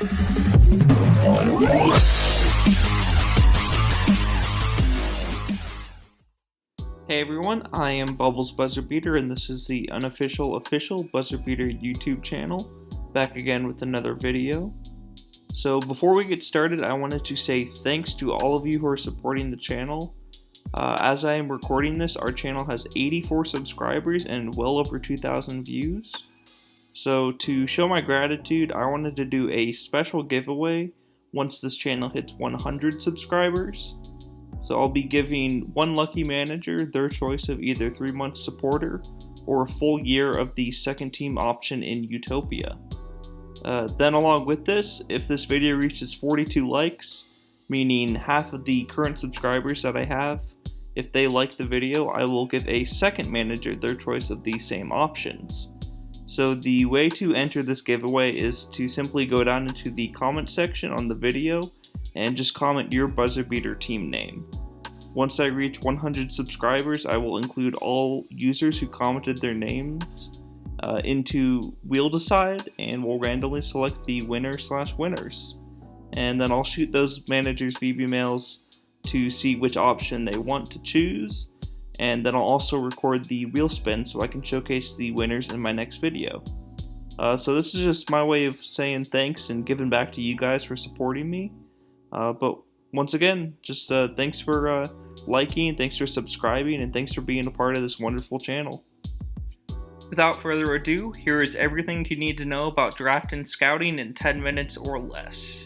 Hey everyone, I am Bubbles BuzzerBeater, and this is the unofficial official BuzzerBeater YouTube channel, back again with another video. So before we get started, I wanted to say thanks to all of you who are supporting the channel. As I am recording this, our channel has 84 subscribers and well over 2,000 views. So to show my gratitude, I wanted to do a special giveaway once this channel hits 100 subscribers. So I'll be giving one lucky manager their choice of either 3-month supporter or a full year of the second team option in Utopia. Then along with this, if this video reaches 42 likes, meaning half of the current subscribers that I have, if they like the video, I will give a second manager their choice of the same options. So the way to enter this giveaway is to simply go down into the comment section on the video and just comment your BuzzerBeater team name. Once I reach 100 subscribers, I will include all users who commented their names into Wheel Decide, and we'll randomly select the winner/winners. And then I'll shoot those managers BB mails to see which option they want to choose, and then I'll also record the wheel spin so I can showcase the winners in my next video. So this is just my way of saying thanks and giving back to you guys for supporting me. But once again, just thanks for liking, thanks for subscribing, and thanks for being a part of this wonderful channel. Without further ado, here is everything you need to know about draft and scouting in 10 minutes or less.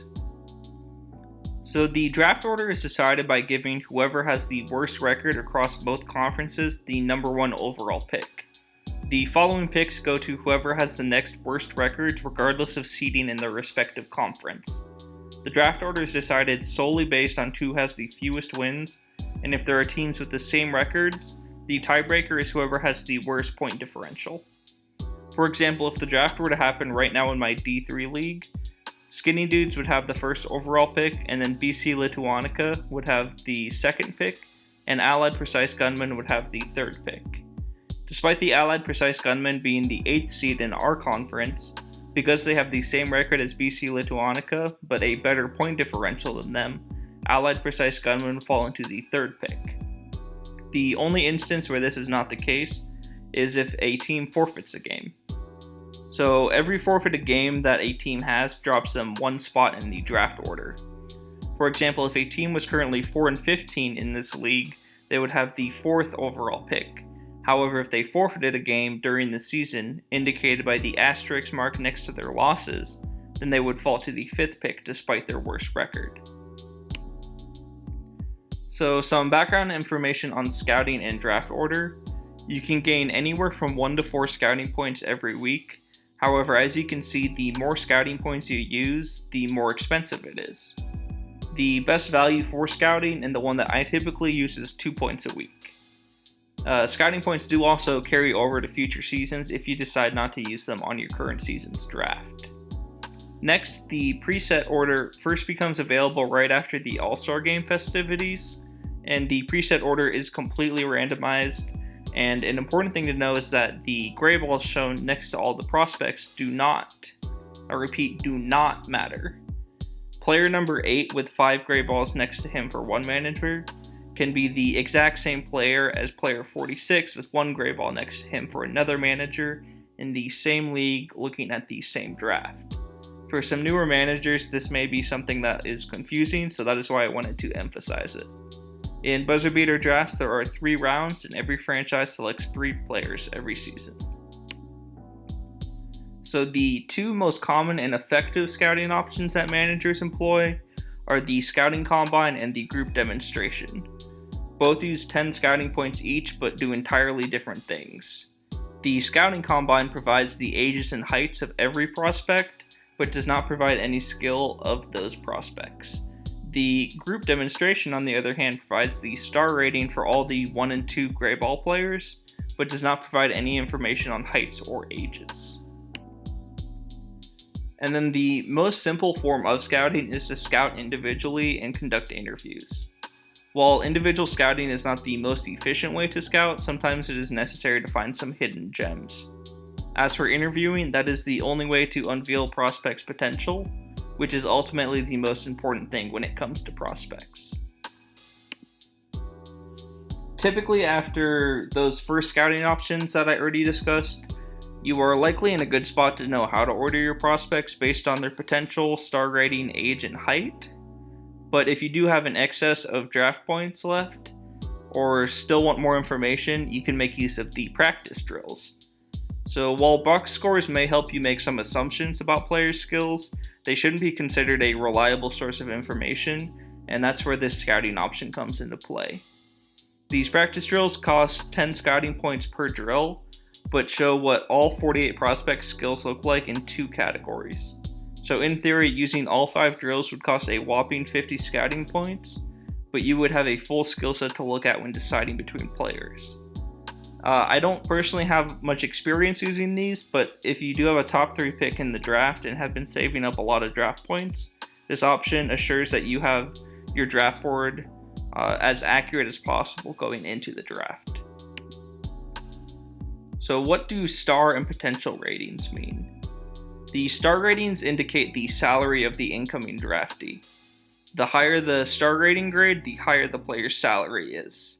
So the draft order is decided by giving whoever has the worst record across both conferences the #1 overall pick. The following picks go to whoever has the next worst records regardless of seeding in their respective conference. The draft order is decided solely based on who has the fewest wins, and if there are teams with the same records, the tiebreaker is whoever has the worst point differential. For example, if the draft were to happen right now in my D3 league, Skinny Dudes would have the first overall pick, and then BC Lituanica would have the second pick, and Allied Precise Gunman would have the third pick. Despite the Allied Precise Gunman being the 8th seed in our conference, because they have the same record as BC Lituanica, but a better point differential than them, Allied Precise Gunman would fall into the third pick. The only instance where this is not the case is if a team forfeits a game. So every forfeited game that a team has drops them one spot in the draft order. For example, if a team was currently 4-15 in this league, they would have the 4th overall pick. However, if they forfeited a game during the season, indicated by the asterisk mark next to their losses, then they would fall to the 5th pick despite their worst record. So some background information on scouting and draft order. You can gain anywhere from 1 to 4 scouting points every week. However, as you can see, the more scouting points you use, the more expensive it is. The best value for scouting, and the one that I typically use, is 2 points a week. Scouting points do also carry over to future seasons if you decide not to use them on your current season's draft. Next, the preset order first becomes available right after the All-Star Game festivities, and the preset order is completely randomized. And an important thing to know is that the gray balls shown next to all the prospects do not, I repeat, do not matter. Player number 8 with 5 gray balls next to him for one manager can be the exact same player as player 46 with 1 gray ball next to him for another manager in the same league looking at the same draft. For some newer managers, this may be something that is confusing, so that is why I wanted to emphasize it. In BuzzerBeater drafts, there are 3 rounds, and every franchise selects 3 players every season. So the 2 most common and effective scouting options that managers employ are the Scouting Combine and the Group Demonstration. Both use 10 scouting points each, but do entirely different things. The Scouting Combine provides the ages and heights of every prospect, but does not provide any skill of those prospects. The Group Demonstration, on the other hand, provides the star rating for all the 1 and 2 gray ball players, but does not provide any information on heights or ages. And then the most simple form of scouting is to scout individually and conduct interviews. While individual scouting is not the most efficient way to scout, sometimes it is necessary to find some hidden gems. As for interviewing, that is the only way to unveil prospects' potential. which is ultimately the most important thing when it comes to prospects. Typically, after those first scouting options that I already discussed, you are likely in a good spot to know how to order your prospects based on their potential, star rating, age, and height. But if you do have an excess of draft points left, or still want more information, you can make use of the practice drills. So while box scores may help you make some assumptions about players' skills, they shouldn't be considered a reliable source of information, and that's where this scouting option comes into play. These practice drills cost 10 scouting points per drill, but show what all 48 prospect skills look like in 2 categories. So in theory, using all 5 drills would cost a whopping 50 scouting points, but you would have a full skill set to look at when deciding between players. I don't personally have much experience using these, but if you do have a top 3 pick in the draft and have been saving up a lot of draft points, this option assures that you have your draft board as accurate as possible going into the draft. So what do star and potential ratings mean? The star ratings indicate the salary of the incoming draftee. The higher the star rating grade, the higher the player's salary is.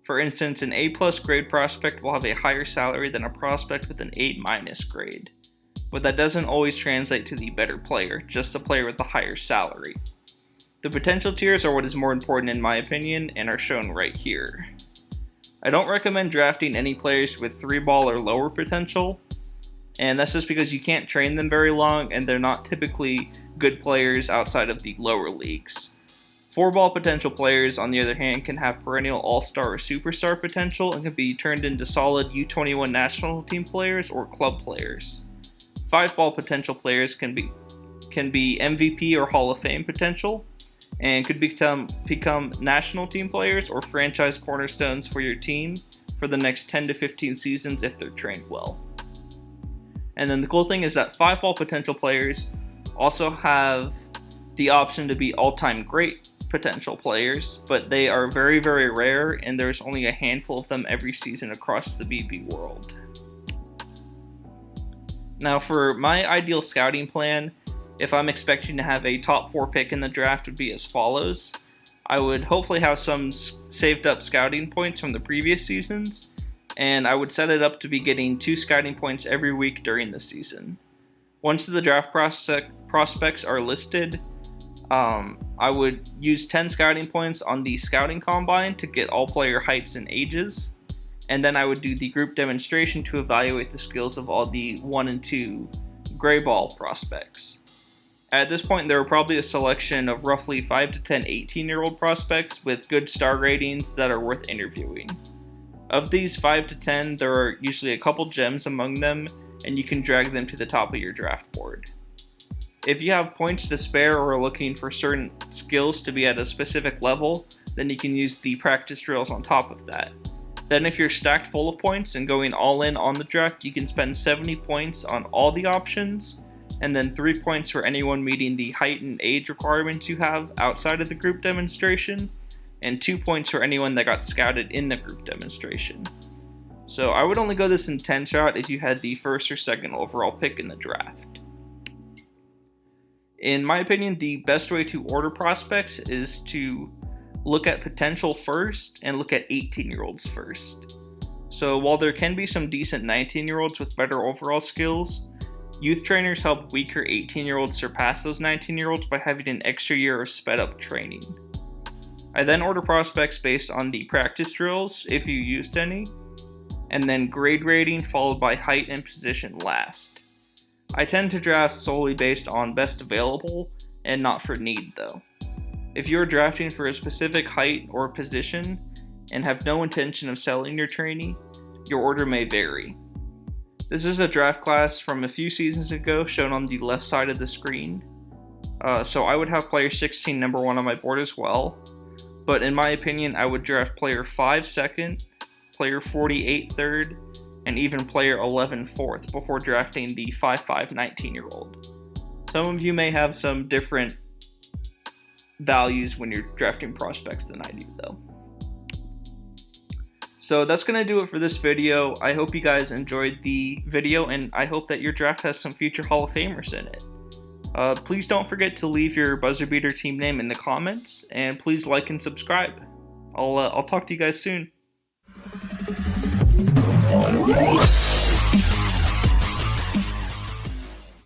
For instance, an A+ grade prospect will have a higher salary than a prospect with an A- grade. But that doesn't always translate to the better player, just the player with the higher salary. The potential tiers are what is more important in my opinion, and are shown right here. I don't recommend drafting any players with 3-ball or lower potential, and that's just because you can't train them very long and they're not typically good players outside of the lower leagues. 4-ball potential players, on the other hand, can have perennial all-star or superstar potential and can be turned into solid U21 national team players or club players. 5-ball potential players can be MVP or Hall of Fame potential, and could become national team players or franchise cornerstones for your team for the next 10 to 15 seasons if they're trained well. And then the cool thing is that 5-ball potential players also have the option to be all-time great potential players, but they are very, very rare, and there's only a handful of them every season across the BB world. Now, for my ideal scouting plan, if I'm expecting to have a top 4 pick in the draft, would be as follows. I would hopefully have some saved up scouting points from the previous seasons, and I would set it up to be getting 2 scouting points every week during the season. Once the draft prospects are listed, I would use 10 scouting points on the scouting combine to get all player heights and ages, and then I would do the group demonstration to evaluate the skills of all the 1 and 2 gray ball prospects. At this point, there are probably a selection of roughly 5 to 10 18-year-old prospects with good star ratings that are worth interviewing. Of these 5 to 10, there are usually a couple gems among them, and you can drag them to the top of your draft board. If you have points to spare or are looking for certain skills to be at a specific level, then you can use the practice drills on top of that. Then if you're stacked full of points and going all in on the draft, you can spend 70 points on all the options, and then 3 points for anyone meeting the height and age requirements you have outside of the group demonstration, and 2 points for anyone that got scouted in the group demonstration. So I would only go this in 10 shot if you had the 1st or 2nd overall pick in the draft. In my opinion, the best way to order prospects is to look at potential first and look at 18-year-olds first. So while there can be some decent 19-year-olds with better overall skills, youth trainers help weaker 18-year-olds surpass those 19-year-olds by having an extra year of sped-up training. I then order prospects based on the practice drills, if you used any, and then grade rating followed by height and position last. I tend to draft solely based on best available and not for need though. If you're drafting for a specific height or position and have no intention of selling your trainee, your order may vary. This is a draft class from a few seasons ago shown on the left side of the screen. So I would have player 16 number 1 on my board as well, but in my opinion I would draft player 5 second, player 48 third, and even player 11 fourth before drafting the 5'5" 19-year-old. Some of you may have some different values when you're drafting prospects than I do though. So that's going to do it for this video. I hope you guys enjoyed the video, and I hope that your draft has some future Hall of Famers in it. Please don't forget to leave your BuzzerBeater team name in the comments, and please like and subscribe. I'll talk to you guys soon.